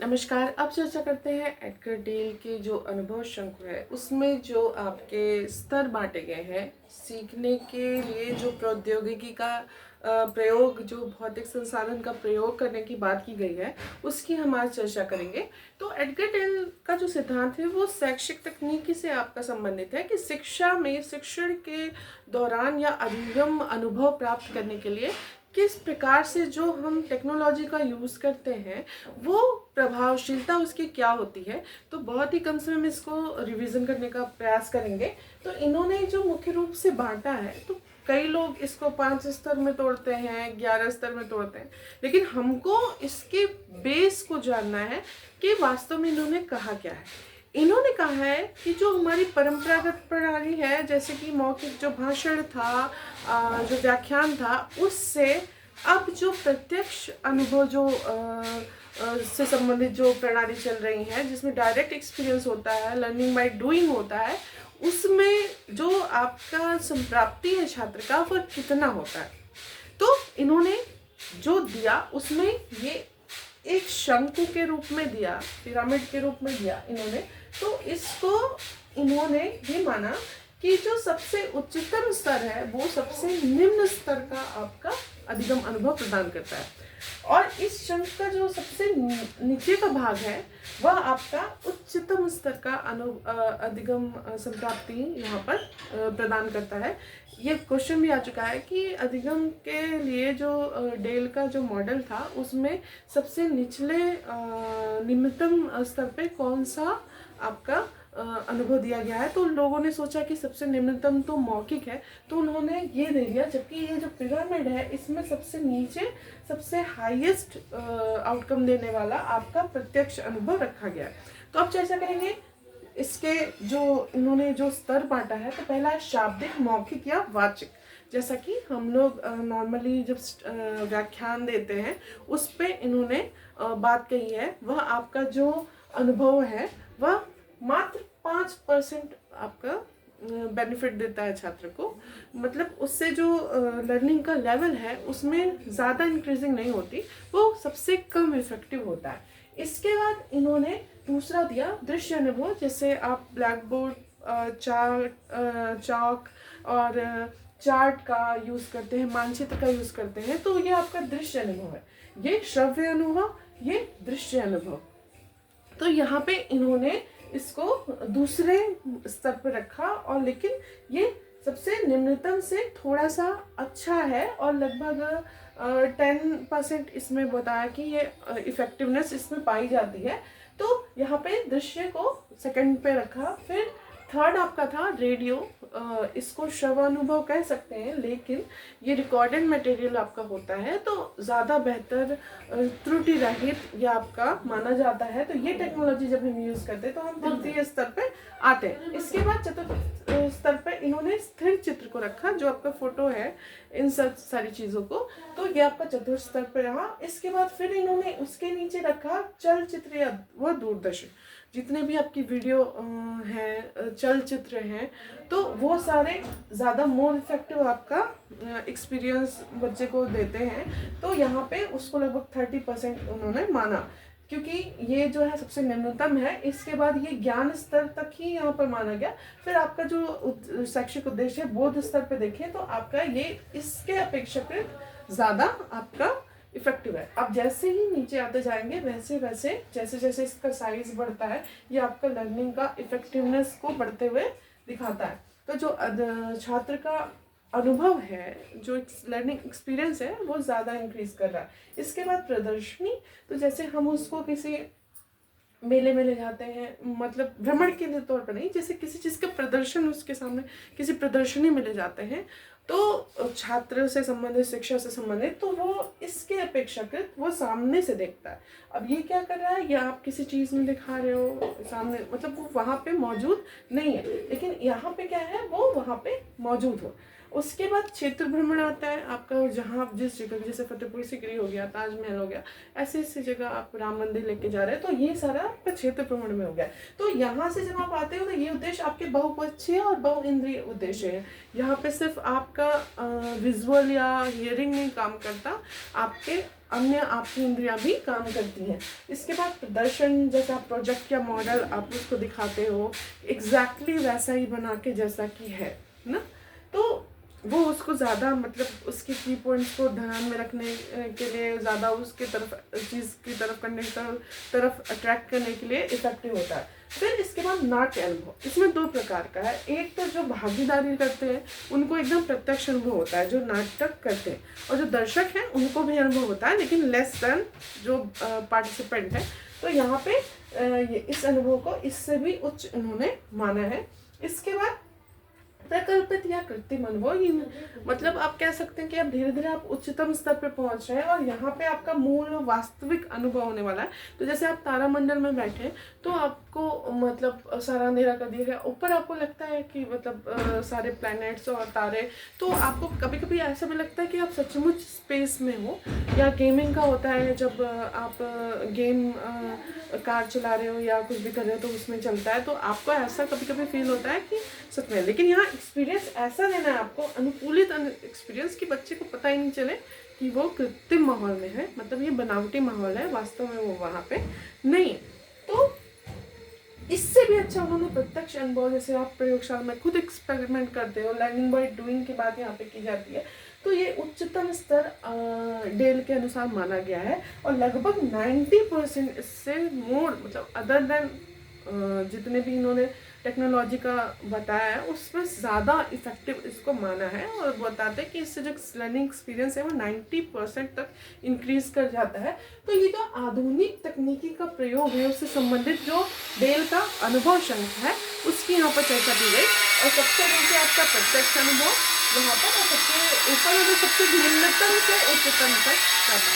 नमस्कार। अब चर्चा करते हैं एडगर डेल के जो अनुभव शंकु है उसमें जो आपके स्तर बांटे गए हैं सीखने के लिए। जो प्रौद्योगिकी का प्रयोग, जो भौतिक संसाधन का प्रयोग करने की बात की गई है उसकी हम आज चर्चा करेंगे। तो एडगर डेल का जो सिद्धांत है वो शैक्षिक तकनीकी से आपका संबंधित है कि शिक्षा में शिक्षण के दौरान या अधिगम अनुभव प्राप्त करने के लिए किस प्रकार से जो हम टेक्नोलॉजी का यूज़ करते हैं वो प्रभावशीलता उसकी क्या होती है। तो बहुत ही कम समय में इसको रिवीजन करने का प्रयास करेंगे। तो इन्होंने जो मुख्य रूप से बांटा है, तो कई लोग इसको 5 स्तर में तोड़ते हैं, 11 स्तर में तोड़ते हैं, लेकिन हमको इसके बेस को जानना है कि वास्तव में इन्होंने कहा क्या है। इन्होंने कहा है कि जो हमारी परंपरागत प्रणाली है, जैसे कि मौखिक जो भाषण था, जो व्याख्यान था, उससे अब जो प्रत्यक्ष अनुभव जो से संबंधित जो प्रणाली चल रही है, जिसमें डायरेक्ट एक्सपीरियंस होता है, लर्निंग बाय डूइंग होता है, उसमें जो आपका संप्राप्ति है छात्र का वह कितना होता है। तो इन्होंने जो दिया उसमें ये एक शंकु के रूप में दिया, पिरामिड के रूप में दिया इन्होंने। तो इसको इन्होंने ये माना कि जो सबसे उच्चतम स्तर है वो सबसे निम्न स्तर का आपका अधिगम अनुभव प्रदान करता है, और इस शंख का जो सबसे नीचे का भाग है वह आपका उच्चतम स्तर का अधिगम संप्राप्ति यहाँ पर प्रदान करता है। ये क्वेश्चन भी आ चुका है कि अधिगम के लिए जो डेल का जो मॉडल था उसमें सबसे निचले निम्नतम स्तर पे कौन सा आपका अनुभव दिया गया है। तो लोगों ने सोचा कि सबसे निम्नतम तो मौखिक है, तो उन्होंने ये दे दिया, जबकि ये जो पिरामिड है इसमें सबसे नीचे सबसे हाईएस्ट आउटकम देने वाला आपका प्रत्यक्ष अनुभव रखा गया है। तो अब चर्चा करेंगे इसके जो इन्होंने जो स्तर बांटा है। तो पहला है शाब्दिक, मौखिक या वाचिक। जैसा कि हम लोग नॉर्मली जब व्याख्यान देते हैं उस पे इन्होंने बात कही है, वह आपका जो अनुभव है वह मात्र 5% आपका बेनिफिट देता है छात्र को। मतलब उससे जो लर्निंग का लेवल है उसमें ज़्यादा इंक्रीजिंग नहीं होती, वो सबसे कम इफेक्टिव होता है। इसके बाद इन्होंने दूसरा दिया दृश्य अनुभव। जैसे आप ब्लैक बोर्ड, चाक और चार्ट का यूज़ करते हैं, मानचित्र का यूज़ करते हैं, तो ये आपका दृश्य अनुभव है। ये श्रव्य अनुभव, ये दृश्य अनुभव। तो यहाँ पे इन्होंने इसको दूसरे स्तर पर रखा, और लेकिन ये सबसे निम्नतम से थोड़ा सा अच्छा है, और लगभग 10% इसमें बताया कि ये इफेक्टिवनेस इसमें पाई जाती है। तो यहाँ पे दृश्य को सेकंड पे रखा। फिर थर्ड आपका था रेडियो। इसको श्रवणानुभव कह सकते हैं, लेकिन ये रिकॉर्डेड मटेरियल आपका होता है तो ज़्यादा बेहतर, त्रुटि रहित ये आपका माना जाता है। तो ये टेक्नोलॉजी जब हम यूज़ करते हैं तो हम तृतीय स्तर पे आते हैं। इसके बाद चतुर्थ स्तर पे इन्होंने स्थिर चित्र को रखा, जो आपका फोटो है, इन सब सारी चीज़ों को। तो ये आपका चतुर्थ स्तर पे रहा। इसके बाद फिर इन्होंने उसके नीचे रखा चलचित्र या वह दूरदर्शन। जितने भी आपकी वीडियो हैं, चलचित्र हैं, तो वो सारे ज़्यादा मोर इफेक्टिव आपका एक्सपीरियंस बच्चे को देते हैं। तो यहाँ पे उसको लगभग 30% उन्होंने माना, क्योंकि ये जो है सबसे निम्नतम है। इसके बाद ये ज्ञान स्तर तक ही यहाँ पर माना गया। फिर आपका जो शैक्षिक उद्देश्य है बोध स्तर पे देखें तो आपका ये इसके अपेक्षाकृत ज़्यादा आपका इफेक्टिव है। अब जैसे ही नीचे आते जाएंगे वैसे वैसे जैसे जैसे इसका साइज बढ़ता है ये आपका लर्निंग का इफेक्टिवनेस को बढ़ते हुए दिखाता है। तो जो छात्र का अनुभव है, जो लर्निंग एक्सपीरियंस है, वो ज़्यादा इंक्रीज कर रहा है। इसके बाद प्रदर्शनी। तो जैसे हम उसको किसी मेले में ले जाते हैं, मतलब भ्रमण के तौर पर नहीं, जैसे किसी चीज़ का प्रदर्शन उसके सामने किसी प्रदर्शनी में ले जाते हैं, तो छात्र से संबंधित, शिक्षा से संबंधित, तो वो इसके अपेक्षाकृत वो सामने से देखता है। अब ये क्या कर रहा है, या आप किसी चीज़ में दिखा रहे हो सामने, मतलब वो वहाँ पे मौजूद नहीं है, लेकिन यहाँ पे क्या है, वो वहाँ पे मौजूद हो। उसके बाद क्षेत्र भ्रमण आता है आपका, जहाँ आप जिस जगह, जैसे फतेहपुर सीकरी हो गया, ताजमहल हो गया, ऐसे ऐसी जगह आप राम मंदिर लेके जा रहे हैं, तो ये सारा आपका क्षेत्र भ्रमण में हो गया। तो यहाँ से जब आप आते हो तो ये उद्देश्य आपके बहुपक्षीय और बहु इंद्रिय उद्देश्य है। यहाँ पे सिर्फ आपका विजुअल या हियरिंग नहीं काम करता, आपके अन्य आपकी इंद्रियां भी काम करती हैं। इसके बाद प्रदर्शन, जैसे आप प्रोजेक्ट या मॉडल आप उसको दिखाते हो एग्जैक्टली वैसा ही बना के जैसा कि है ना, तो वो उसको ज़्यादा मतलब उसके की पॉइंट्स को ध्यान में रखने के लिए, ज़्यादा उसके तरफ चीज़ की तरफ करने की तरफ अट्रैक्ट करने के लिए इफेक्टिव होता है। फिर इसके बाद नाट्य अनुभव, इसमें दो प्रकार का है। एक तो जो भागीदारी करते हैं उनको एकदम प्रत्यक्ष अनुभव होता है, जो नाटक करते हैं, और जो दर्शक हैं उनको भी अनुभव होता है, लेकिन लेस देन जो पार्टिसिपेंट है। तो यहाँ पे इस अनुभव को इससे भी उच्च इन्होंने माना है। इसके बाद प्रकल्पित या कृत्रिम अनुभव, मतलब आप कह सकते हैं कि अब धीरे धीरे आप उच्चतम स्तर पर पहुंच रहे हैं और यहाँ पे आपका मूल वास्तविक अनुभव होने वाला है। तो जैसे आप तारामंडल में बैठे हैं तो आपको मतलब सारा अंधेरा कर दिया गया, ऊपर आपको लगता है कि मतलब सारे प्लैनेट्स और तारे, तो आपको कभी कभी ऐसा भी लगता है कि आप सचमुच स्पेस में हो। या गेमिंग का होता है, जब आप गेम कार चला रहे हो या कुछ भी कर रहे हो तो उसमें चलता है, तो आपको ऐसा कभी कभी फील होता है कि सच में। लेकिन यहाँ एक्सपीरियंस ऐसा देना है आपको, अनुकूलित एक्सपीरियंस, कि बच्चे को पता ही नहीं चले कि वो कृत्रिम माहौल में है, मतलब ये बनावटी माहौल है, वास्तव में वो वहाँ पे नहीं है। तो इससे भी अच्छा उन्होंने प्रत्यक्ष अनुभव, जैसे आप प्रयोगशाला में खुद एक्सपेरिमेंट करते हो, लर्निंग बाय डूइंग की बात यहाँ पे की जाती है, तो ये उच्चतम स्तर डेल के अनुसार माना गया है। और लगभग 90% इससे मोर, मतलब अदर देन जितने भी इन्होंने टेक्नोलॉजी का बताया है उसमें ज़्यादा इफेक्टिव इसको माना है, और बताते हैं कि इससे जो लर्निंग एक्सपीरियंस है वो 90% तक इंक्रीज कर जाता है। तो ये जो आधुनिक तकनीकी का प्रयोग है उससे संबंधित जो डेल का अनुभव शंख है उसकी यहाँ पर चर्चा की गई। और सबसे नीचे आपका प्रत्यक्ष अनुभव यहाँ पर, और सबसे ऊपर सबसे निम्नतम से उच्चतम तक जाता है।